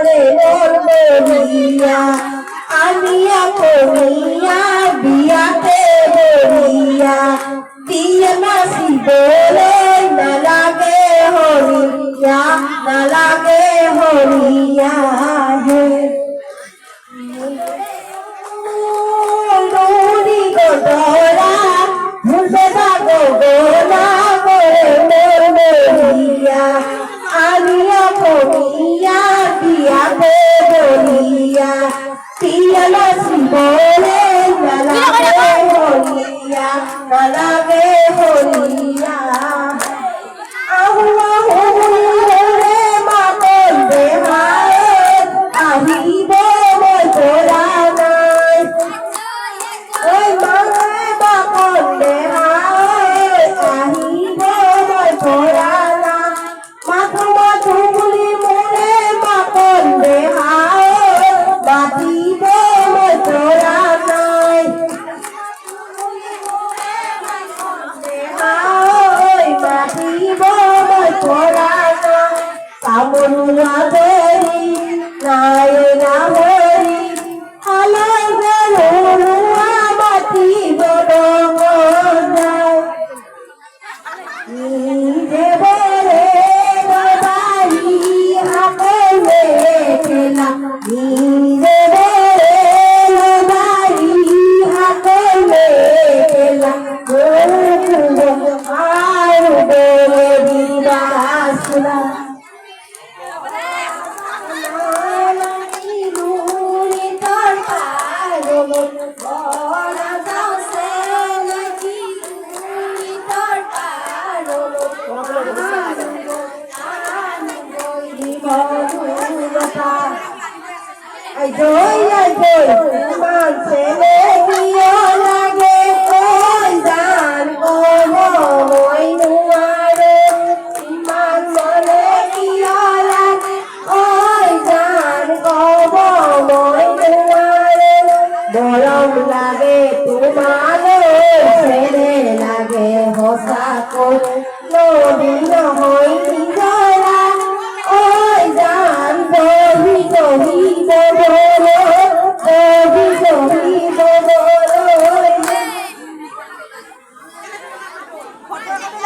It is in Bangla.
করে বলিয়া আনিয়া করিয়া বিয়াতে বলিয়া দিয়ে মাসি বলে না লাগে হরিয়া না লাগে হরিয়া হে নুরি গোদরা মুসে ভাগো গোনা করে বলিয়া আনিয়া করিয়া বিয়াতে বলিয়া দিয়ে মাসি বলে না লাগে হরিয়া না লাগে হরিয়া আহু আহু রে মা বলবে মায়ের আহিব মই তোরা নাই ওই মায়ে মা বলবে মায়ের আহিব মই তোরা না মাথু মাথু বলি মনে মা বলবে মায়ের বাঁধিব মই তোরা নাই বাঁধিব মই তোরা না কামনুয়া দেরি নাই না হরি হালাই গেলুয়া বাঁধিব দেবরে বাড়ি হাকলে খেলা দেবরে বাড়ি হাকলে খেলা আর বলে দিবাসলা I don't man se me lage koi dan ko moi nuare man mole lage koi dan ko moi nuare bolam lage tumaro sere lage hosa ko no din hoi